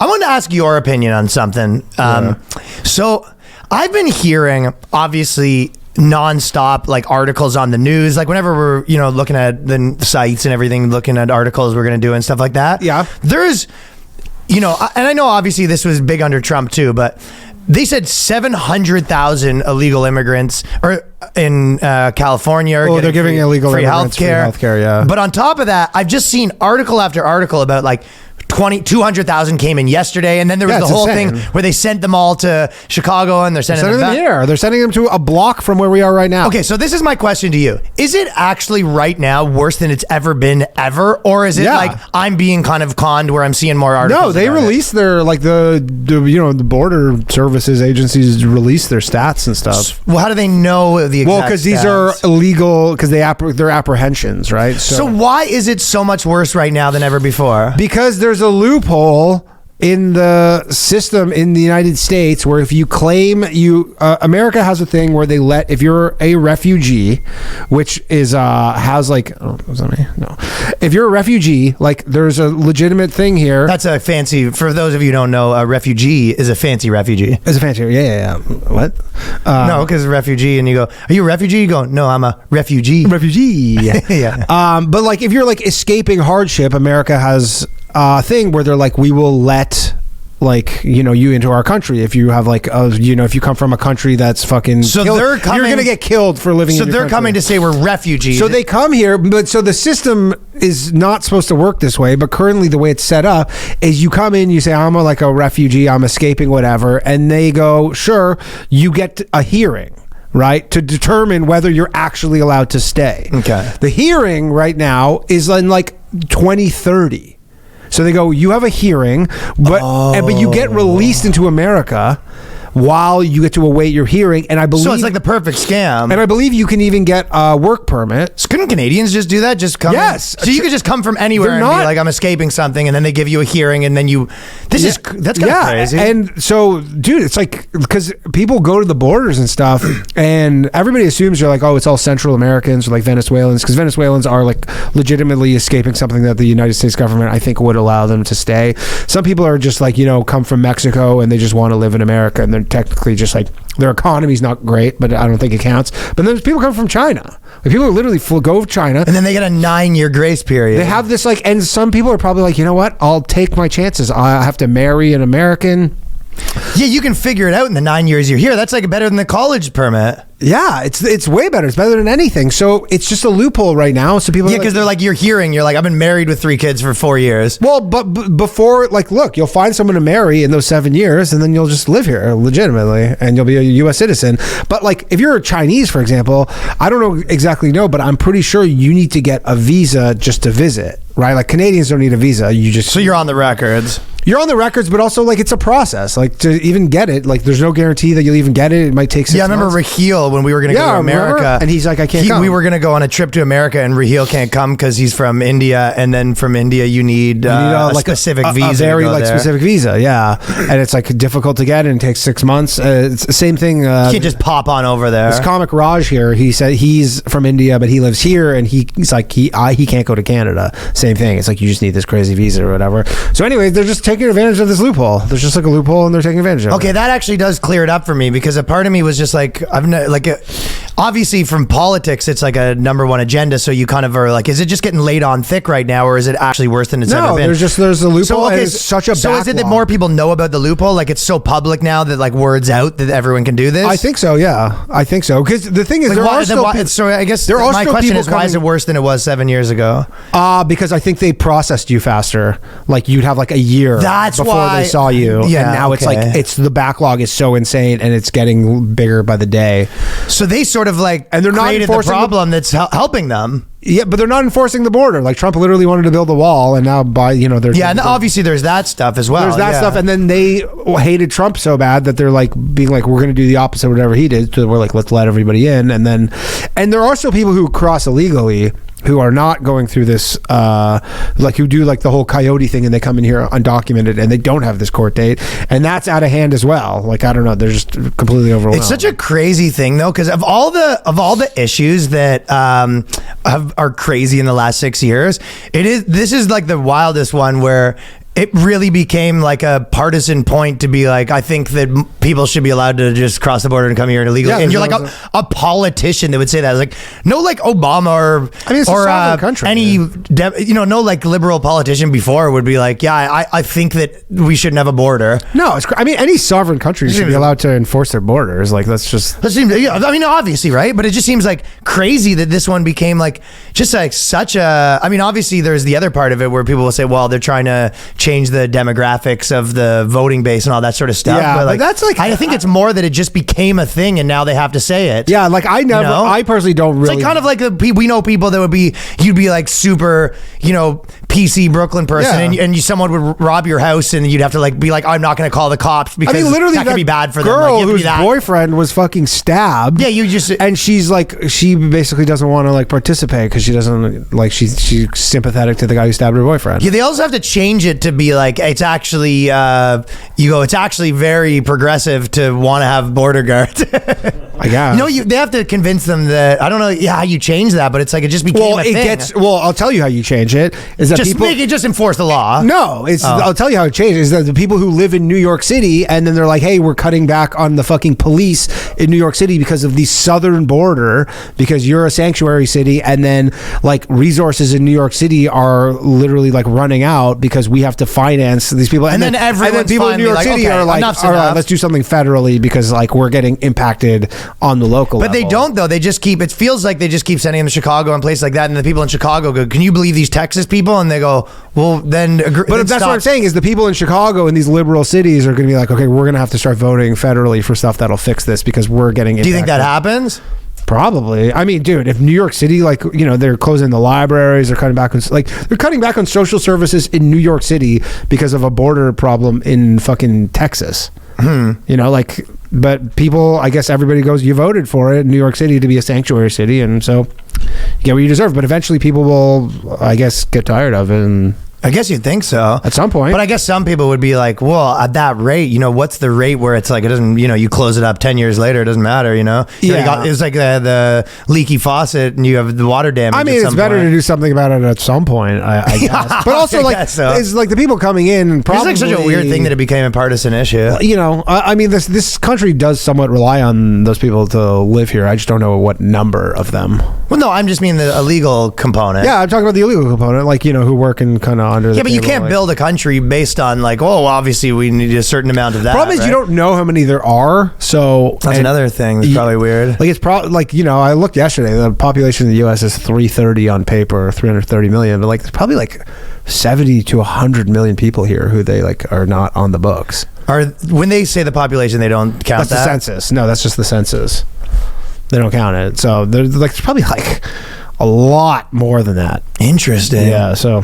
I want to ask your opinion on something. So I've been hearing, obviously, nonstop like articles on the news, like whenever we're looking at the sites and everything, looking at articles we're going to do and stuff like that. Yeah, there's and I know obviously this was big under Trump too, but they said 700,000 illegal immigrants are in California. They're giving illegal free immigrants free healthcare. Yeah, but on top of that, I've just seen article after article about like 200,000 came in yesterday, and then there was the whole thing where they sent them all to Chicago, and they're sending them back. Here. They're sending them to a block from where we are right now. Okay, so this is my question to you. Is it actually right now worse than it's ever been ever? Or is it like I'm being kind of conned where I'm seeing more articles? No, they release their, like the border services agencies release their stats and stuff. Well, how do they know the exact Well, because these are illegal, because they're apprehensions, right? So why is it so much worse right now than ever before? Because there's a loophole in the system in the United States where if you claim America has a thing where they let, if you're a refugee, which is has like, was that me? No. If you're a refugee, like there's a legitimate thing here. That's a fancy, for those of you who don't know, a refugee is a fancy refugee. It's a fancy, yeah. What? No, because a refugee, and you go, are you a refugee? You go, no, I'm a refugee. Yeah. But like if you're like escaping hardship, America has thing where they're like, we will let you into our country if you have like if you come from a country that's fucking you're gonna get killed for living in your country. Coming to say we're refugees. So they come here, but so the system is not supposed to work this way, but currently the way it's set up is you come in, you say I'm like a refugee, I'm escaping whatever, and they go, sure, you get a hearing, right, to determine whether you're actually allowed to stay. Okay. The hearing right now is in like 2030. So they go, you have a hearing, but you get released into America while you get to await your hearing. And I believe so. It's like the perfect scam. And I believe you can even get a work permit. So couldn't Canadians just do that? Just come? Yes. So you could just come from anywhere and be like, I'm escaping something, and then they give you a hearing, and then that's kind of crazy. And so, dude, it's like, because people go to the borders and stuff, and everybody assumes you're like, oh, it's all Central Americans or like Venezuelans, because Venezuelans are like legitimately escaping something that the United States government, I think, would allow them to stay. Some people are just like, come from Mexico and they just want to live in America, and they're technically just like, their economy's not great, but I don't think it counts. But then there's people come from China. Like people literally go to China, and then they get a 9-year grace period. They have this and some people are probably like, you know what? I'll take my chances. I have to marry an American. Yeah, you can figure it out in the 9 years you're here. That's like better than the college permit. Yeah, it's way better. It's better than anything. So it's just a loophole right now. So people, because they're like, you're like, I've been married with 3 kids for 4 years. Well, but before, like, look, you'll find someone to marry in those 7 years, and then you'll just live here legitimately, and you'll be a U.S. citizen. But like, if you're a Chinese, for example, I don't exactly know, but I'm pretty sure you need to get a visa just to visit, right? Like Canadians don't need a visa. So you're on the records. You're on the records, but also like it's a process. Like to even get it, like there's no guarantee that you'll even get it. It might take 6 months. Yeah, I remember Raheel when we were going to go to America. Remember? And he's like, I can't come. We were going to go on a trip to America, and Raheel can't come because he's from India. And then from India, you need a specific visa. A very specific visa, yeah. And it's like difficult to get, and it takes 6 months. It's the same thing. You can't just pop on over there. This comic Raj here, he said he's from India, but he lives here, and he's like, he can't go to Canada. Same thing. It's like, you just need this crazy visa or whatever. So anyway, they're just taking advantage of this loophole. There's just like a loophole, and they're taking advantage of it. Okay, that actually does clear it up for me, because a part of me was just like, obviously from politics, it's like a number one agenda. So you kind of are like, is it just getting laid on thick right now, or is it actually worse than it's ever been? There's a loophole. So, okay, it's such a so is it that more people know about the loophole? Like it's so public now that like word's out that everyone can do this? I think so. Yeah, I think so. Because the thing is, like, I guess my question is, why is it worse than it was 7 years ago? Because I think they processed you faster. Like you'd have like a year before they saw you. Yeah, and now it's like the backlog is so insane, and it's getting bigger by the day. So they sort of like, and they're not created the problem that's helping them. Yeah, but they're not enforcing the border. Like Trump literally wanted to build a wall, and now they're and obviously there's that stuff as well. There's that stuff, and then they hated Trump so bad that they're like being like, we're going to do the opposite of whatever he did. So we're like, let's let everybody in, and there are also people who cross illegally, who are not going through this, like who do like the whole coyote thing, and they come in here undocumented, and they don't have this court date, and that's out of hand as well. Like I don't know, they're just completely overwhelmed. It's such a crazy thing though, because of all the issues that are crazy in the last 6 years, this is like the wildest one where it really became like a partisan point to be like, I think that people should be allowed to just cross the border and come here illegally. Yeah, and you're like a politician that would say that. It's like, no, like Obama or it's a sovereign country, any, no, like liberal politician before would be like, yeah, I think that we shouldn't have a border. No, I mean, any sovereign country should be allowed to enforce their borders. Like, that seems, yeah, I mean, obviously, right? But it just seems like crazy that this one became like just like such a. I mean, obviously, there's the other part of it where people will say, well, they're trying to change the demographics of the voting base and all that sort of stuff. Yeah, but that's like, I think it's more that it just became a thing and now they have to say it. Yeah, like I personally don't really. It's like kind of like we know people that you'd be like super, PC Brooklyn person, and someone would rob your house and you'd have to like be like, I'm not going to call the cops because literally that could be bad for them. Girl like, whose boyfriend was fucking stabbed. Yeah, and she's like, she basically doesn't want to like participate because she doesn't like she's sympathetic to the guy who stabbed her boyfriend. Yeah, they also have to change it to be like it's actually it's actually very progressive to want to have border guards. I guess. They have to convince them that I don't know how you change that, but it's like it just became a thing. I'll tell you how you change it. Is that just enforce the law? No, I'll tell you how it changes. Is that the people who live in New York City and then they're like, hey, we're cutting back on the fucking police in New York City because of the southern border, because you're a sanctuary city, and then like resources in New York City are literally like running out because we have to finance these people, and then people in New York City are like, all right, let's do something federally because like we're getting impacted on the local level. They don't though. They just keep. It feels like they just keep sending them to Chicago and places like that, and the people in Chicago go, "Can you believe these Texas people?" And they go, "Well, then." But that's what I'm saying is the people in Chicago in these liberal cities are going to be like, "Okay, we're going to have to start voting federally for stuff that'll fix this because we're getting." Do you think that happens? Probably. I mean, dude, if New York City, like, they're closing the libraries, they're cutting back on social services in New York City because of a border problem in fucking Texas. But people, I guess everybody goes, you voted for it in New York City to be a sanctuary city, and so you get what you deserve. But eventually people will, I guess, get tired of it. And I guess you'd think so. At some point. But I guess some people would be like, well, at that rate, what's the rate where it's like, it doesn't, you close it up 10 years later, it doesn't matter, Yeah. It's like the leaky faucet and you have the water damage. I mean, it's better to do something about it at some point, I guess. But also, it's like the people coming in probably. It's like such a weird thing that it became a partisan issue. I mean, this country does somewhat rely on those people to live here. I just don't know what number of them. Well, no, I'm just mean the illegal component. Yeah, I'm talking about the illegal component, like, who work in kind of under the but you can't build a country based on like, obviously we need a certain amount of that. Problem is, you don't know how many there are, so that's another thing that's probably weird. Like, it's probably like, I looked yesterday, the population of the U.S. is 330 on paper, 330 million, but like there's probably like 70 to 100 million people here who they like are not on the books. When they say the population, they don't count that's the census. No, that's just the census. They don't count it. So there's probably like a lot more than that. Interesting. Yeah. So